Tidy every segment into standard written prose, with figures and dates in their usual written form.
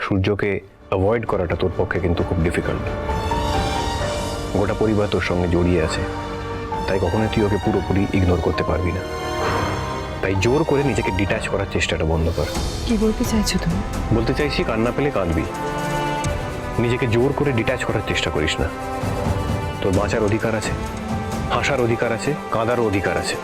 সূর্যকে অ্যাভয়েড করাটা তোর পক্ষে কিন্তু খুব ডিফিকাল্ট। গোটা পরিবার তোর সঙ্গে জড়িয়ে আছে, তাই কখনোই তুই ওকে পুরোপুরি ইগনোর করতে পারবি না। তাই জোর করে নিজেকে ডিট্যাচ করার চেষ্টাটা বন্ধ কর। কি বলতে চাইছো তুমি? বলতে চাইছি, কান্না পেলে কাঁদবি, নিজেকে জোর করে ডিট্যাচ করার চেষ্টা করিস না। তোর বাঁচার অধিকার আছে, হাসার অধিকার আছে, কাঁদারও অধিকার আছে।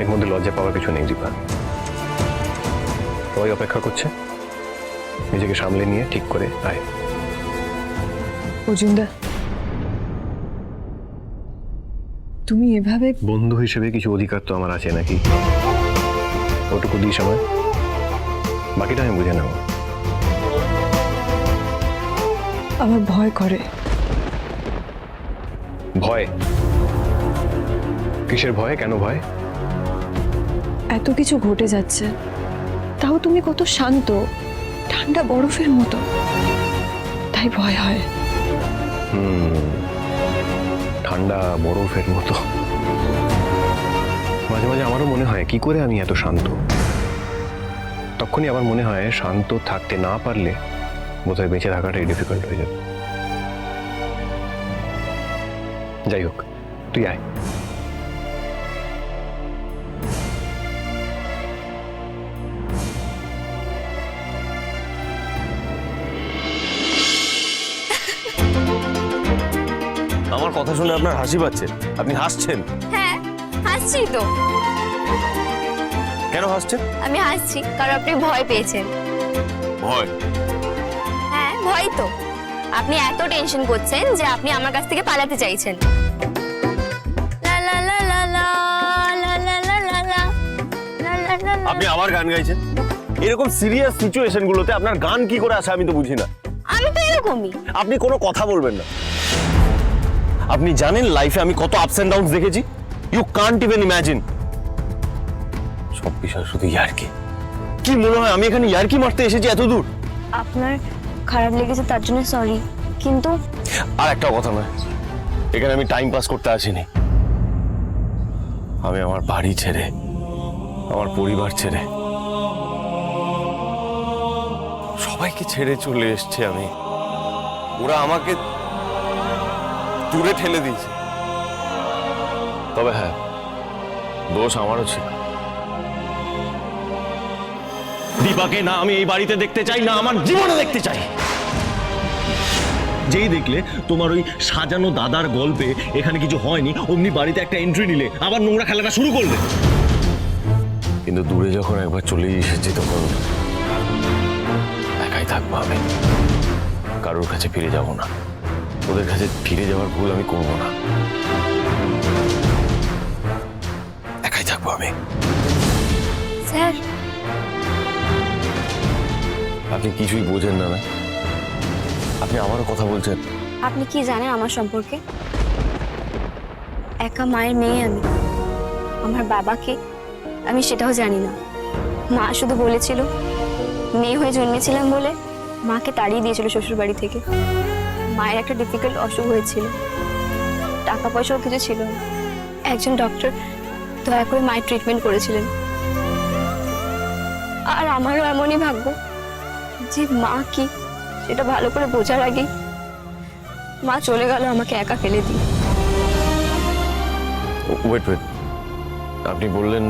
এর মধ্যে লজ্জা পাওয়ার কিছু নেই দীপা। সবাই অপেক্ষা করছে, নিজেকে সামলে নিয়ে ঠিক করে আয়। অর্জুনদা, তুমি এভাবে বন্ধু হিসেবে কিছু অধিকার তো আমার আছে নাকি? ওটুকু দিস আমায়, বাকিটা আমি বুঝে নেব। আমার ভয় করে। ভয়? কিসের ভয়? কেন ভয়? এত কিছু ঘটে যাচ্ছে, তাও তুমি কত শান্ত, ঠান্ডা বরফের মতো, তাই ভয় হয়। ঠান্ডা বরফের মতো? মাঝে মাঝে আমারও মনে হয় কি করে আমি এত শান্ত। তখনই আবার মনে হয় শান্ত থাকতে না পারলে বোধহয় বেঁচে থাকাটাই ডিফিকাল্ট হয়ে যাবে। যাই হোক, তুই আয়। আমার কথা শুনে আপনার হাসি পাচ্ছে, আপনি হাসছেন। হ্যাঁ, হাসছি তো। কেন হাসছেন? আমি হাসছি কারণ আপনি ভয় পেয়েছেন। ভয়? হ্যাঁ, ভয় তো। আপনি এত টেনশন করছেন যে আপনি আমার কাছ থেকে পালাতে চাইছেন। লা লা লা লা লা, লা লা লা লা লা, লা লা লা লা। আপনি আবার গান গাইছেন? এরকম সিরিয়াস সিচুয়েশন গুলোতে আপনার গান কি করে আসে আমি তো বুঝি না। আমি তো এরকমই। আপনি কোনো কথা বলবেন না। আপনি জানেন লাইফে আমি কত আপস এন্ড ডাউনস দেখেছি? You can't even imagine. সব বিষয় শুধু ইয়ার্কি। কি মনে হয় আমি এখানে ইয়ার্কি মারতে এসেছি এত দূর? আপনার খারাপ লেগেছে তার জন্য সরি, কিন্তু আর একটা কথা নয়, এখানে আমি টাইম পাস করতে আসিনি। আমি আমার বাড়ি ছেড়ে, আমার পরিবার ছেড়ে, সবাইকে ছেড়ে চলে এসেছি আমি। ওরা আমাকে দূরে ঠেলে দিয়েছে। তবে হ্যাঁ, দোষ আমারও ছিল। দীপাকে না আমি এই বাড়িতে দেখতে চাই, না আমার জীবনে দেখতে চাই। যেই দেখলে তোমার ওই সাজানো দাদার গল্পে এখানে কিছু হয়নি, অমনি বাড়িতে একটা এন্ট্রি নিলে, আবার নোংরা খেলাটা শুরু করলে। কিন্তু দূরে যখন একবার চলে এসেছি তখন একাই থাকবো আমি, কারোর কাছে ফিরে যাব না। ওদের কাছে ফিরে যাওয়ার ভুল আমি করবো না। একাই থাকবো আমি। স্যার আপনি কিছুই বোঝেন না। আপনি আমারও কথা বলছেন। আপনি কি জানেন আমার সম্পর্কে? একা মায়ের মেয়ে আমি। আমার বাবাকে আমি সেটাও জানি না। মা শুধু বলেছিল মেয়ে হয়ে জন্মেছিলাম বলে মাকে তাড়িয়ে দিয়েছিল শ্বশুর বাড়ি থেকে। মায়ের একটা ডিফিকাল্ট অসুখ হয়েছিল, টাকা পয়সাও কিছু ছিল না। একজন ডক্টর দয়া করে মায়ের ট্রিটমেন্ট করেছিলেন। আর আমারও এমনই ভাগ্য যে মা কি সেটা ভালো করে বোঝার আগেই মা চলে গেল আমাকে একা ফেলে দিয়ে। ওয়েট, আপনি বললেন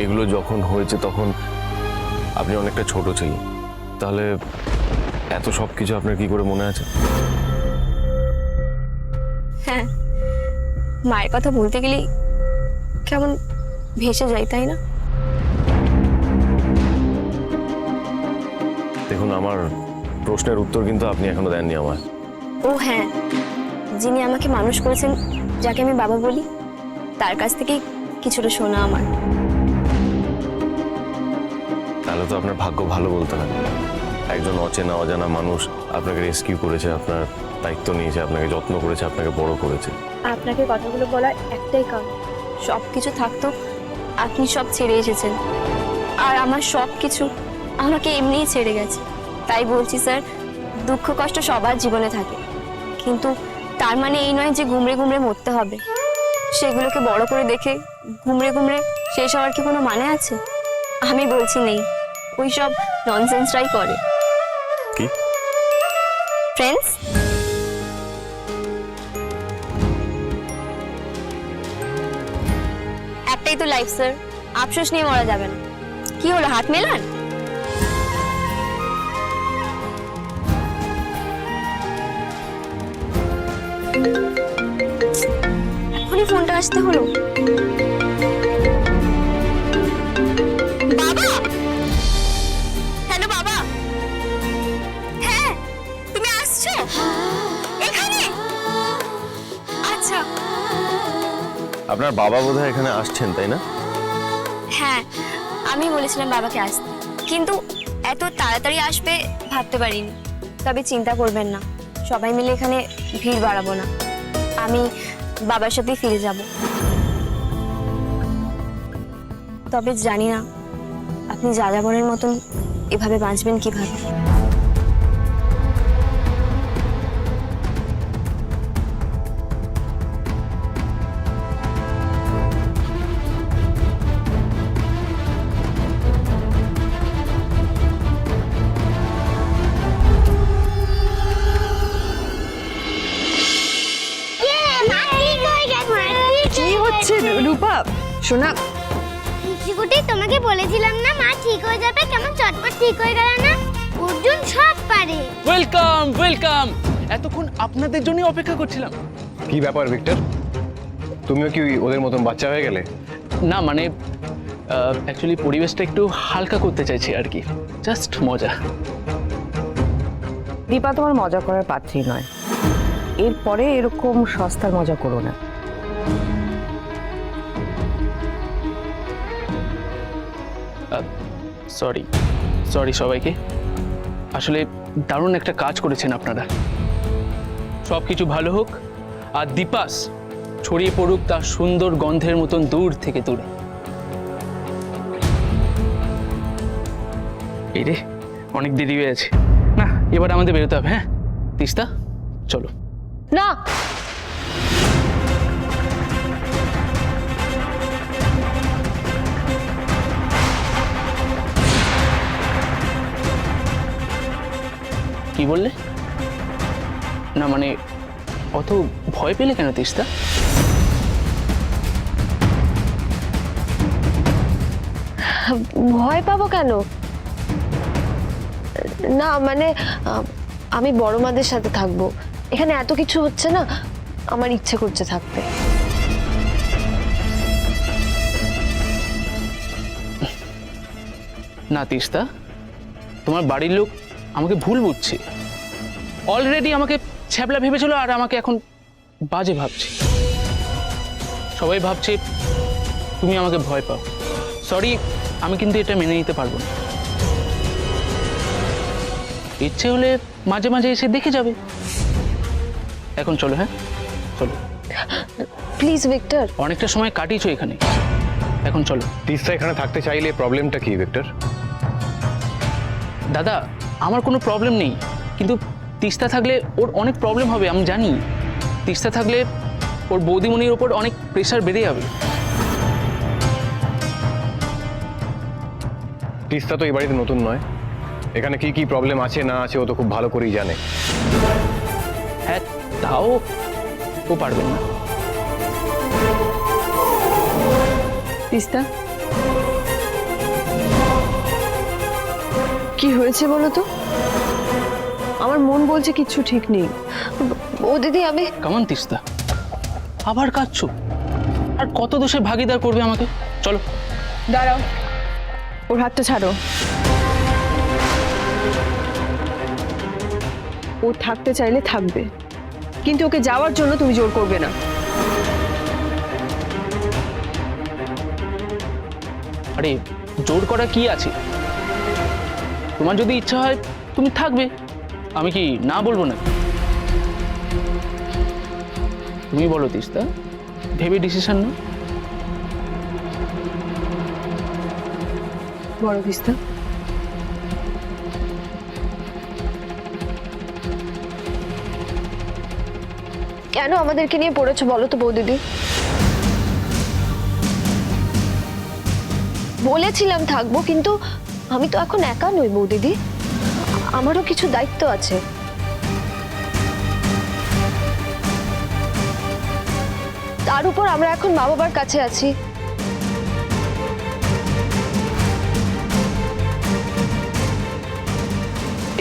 এগুলো যখন হয়েছে তখন আপনি অনেকটা ছোট ছিলেন। তাহলে এত সব কিছু আপনার কি করে মনে আছে? হ্যাঁ, মায়ের কথা বলতে গেলেই কেমন ভেসে যায়, তাই না? দেখুন, আমার প্রশ্নের উত্তর কিন্তু আপনি এখনো দেননি আমায়। ও হ্যাঁ, যিনি আমাকে মানুষ করেছেন, যাকে আমি বাবা বলি, তার কাছ থেকেই কিছুটা শোনা আমার। তাহলে তো আপনার ভাগ্য ভালো বলতে হয়। একজন অচেনা অজানা মানুষ আপনাকে রেস্কিউ করেছে, আপনার দায়িত্ব নিয়েছে, আপনাকে যত্ন করেছে, আপনাকে বড় করেছে। আপনাকে কথাগুলো বলার একটাই কারণ, সব কিছু থাকতো আপনি সব ছেড়ে এসেছেন, আর আমার সব কিছু আমাকে এমনিই ছেড়ে গেছে। তাই বলছি স্যার, দুঃখ কষ্ট সবার জীবনে থাকে, কিন্তু তার মানে এই নয় যে গুমড়ে গুমড়ে মরতে হবে। সেগুলোকে বড় করে দেখে গুমড়ে গুমড়ে শেষ হওয়ার কি কোনো মানে আছে? আমি বলছি নেই, ওই সব ননসেন্সরাই করে। কি? ফ্রেন্ডস। একটাই তো লাইফ স্যার, আফসোস নিয়ে মরা যাবে না। কি হলো, হাত মেলান? এখনই ফোনটা আসতে হলো। বাবা, হ্যালো বাবা। হ্যাঁ, তুমি আসছো এখানে? আচ্ছা। আপনার বাবা বোধহয় এখানে আসছেন, তাই না? হ্যাঁ, আমি বলেছিলাম বাবাকে আসতে, কিন্তু এত তাড়াতাড়ি আসবে ভাবতে পারিনি। তবে চিন্তা করবেন না, সবাই মিলে এখানে ভিড় বাড়াবো না। আমি বাবার সাথেই ফিরে যাব। তবে জানি না আপনি যাযাবরের মতন এভাবে বাঁচবেন কিভাবে। কি হচ্ছে রূপা? শোনা, শিশুটি তোমাকে বলেছিলাম না মা ঠিক হয়ে যাবে, কেমন চটপট ঠিক হয়ে গেল না? অর্জুন সব পারে। ওয়েলকাম ওয়েলকাম, এতক্ষণ আপনাদের জন্য অপেক্ষা করছিলাম। কি ব্যাপার ভিক্টর, তুমিও কি ওদের মতন বাচ্চা হয়ে গেলে? না মানে অ্যাকচুয়ালি পরিবেশটা একটু হালকা করতে চাইছি আর কি, জাস্ট মজা। দীপা তোমার মজা করার পাত্রী নয়, এরপরে এরকম সস্তার মজা করো না। সরি সরি সবাইকে, আসলে দারুণ একটা কাজ করেছেন আপনারা। সব কিছু ভালো হোক আর দীপাস ছড়িয়ে পড়ুক তার সুন্দর গন্ধের মতন দূর থেকে দূরে। এই রে, অনেক দেরি হয়ে আছে না, এবার আমাদের বেরোতে হবে। হ্যাঁ তিস্তা, চলো। না, কি বললে? না মানে অত ভয় পেলে কেন তিস্তা? ভয় পাবো কেন? না মানে আমি বড় মাদের সাথে থাকবো, এখানে এত কিছু হচ্ছে না, আমার ইচ্ছে করছে থাকতে। না তিস্তা, তোমার বাড়ির লোক আমাকে ভুল বুঝছে। অলরেডি আমাকে ছ্যাবলা ভেবেছিল আর আমাকে এখন বাজে ভাবছে। সবাই ভাবছে তুমি আমাকে ভয় পাও। সরি, আমি কিন্তু এটা মেনে নিতে পারবো না। ইচ্ছে হলে মাঝে মাঝে এসে দেখে যাবে। এখন চলো। হ্যাঁ চলো, প্লিজ ভিক্টর। অনেকটা সময় কাটিয়েছো এখানে, এখন চলো। তিস্তা এখানে থাকতে চাইলে প্রবলেমটা কি ভিক্টর? দাদা, আমার কোনো প্রবলেম নেই, কিন্তু তিস্তা থাকলে ওর অনেক প্রবলেম হবে। আমি জানি তিস্তা থাকলে ওর বৌদিমণির ওপর অনেক প্রেশার বেড়ে যাবে। তিস্তা তো এই বাড়িতে নতুন নয়, এখানে কি কি প্রবলেম আছে না আছে ও তো খুব ভালো করেই জানে। হ্যাঁ তাও ও পারবেন না। তিস্তা, কি হয়েছে বলো তো? আমার মন বলছে কিচ্ছু ঠিক নেই। ও দিদি, আমি কেমন তিস্তা, আবার কাঁদছো? আর কত দোষে ভাগিদার করবে আমাকে? চলো। দাঁড়াও, ওর হাতটা ছাড়ো। ও থাকতে চাইলে থাকবে, কিন্তু ওকে যাওয়ার জন্য তুমি জোর করবে না। আরে জোর করা কি আছে? তোমার যদি ইচ্ছা হয় তুমি থাকবে, আমি কি না বলবো না? তুমি বলো তিস্তা, ভেবে ডিসিশন না। বড় তিস্তা, কেন আমাদেরকে নিয়ে পড়েছো বলো তো বৌদিদি? বলেছিলাম থাকবো, কিন্তু আমি তো এখন একা নই বৌদিদি, আমারও কিছু দায়িত্ব আছে। তার উপর আমরা এখন মা বাবার কাছে আছি।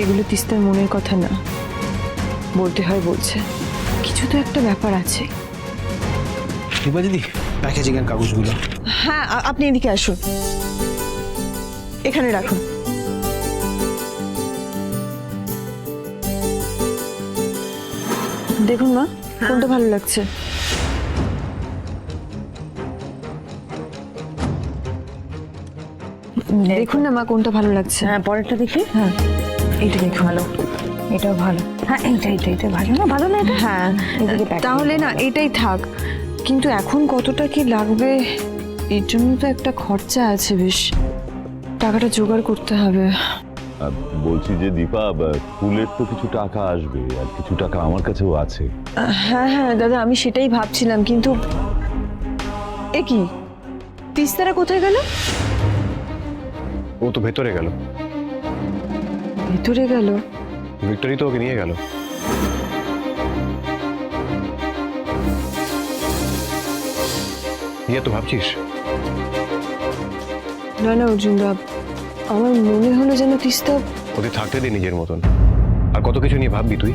এগুলো তিস্তার মনের কথা না, বলতে হয় বলছে। কিছু তো একটা ব্যাপার আছে। দীপা দিদি, প্যাকেজিং এর কাগজগুলো। হ্যাঁ, আপনি এদিকে আসুন, এখানে রাখুন। দেখুন মা, কোনটা ভালো লাগছে? দেখুন না মা, কোনটা ভালো লাগছে? হ্যাঁ, পরেরটা দেখি। হ্যাঁ, এইটা দেখুন। ভালো, এটাও ভালো। হ্যাঁ, এইটা ভালো না? ভালো না এটা? হ্যাঁ, এদিকে pack তাহলে না এটাই থাক। কিন্তু এখন কতটা কি লাগবে, এর জন্য তো একটা খরচা আছে, বেশ টাকাটা জোগাড় করতে হবে। বলছি যে দীপা, ফুলের তো কিছু টাকা আসবে আর কিছু টাকা আমার কাছেও আছে। হ্যাঁ হ্যাঁ দাদা, আমি সেটাই ভাবছিলাম, কিন্তু এ কি, তিস্তারা কোথায় গেল? ও তো ভেতরে গেল, ভিতরে গেল? ভিক্টরি তো ওকে নিয়ে গেল। ইয়ে তো ভাবছিস? না না অর্জুনদা, আমার মনে হলো যেন তিস্তা। ওদের থাকতে দে নিজের মতন, আর কত কিছু নিয়ে ভাববি তুই।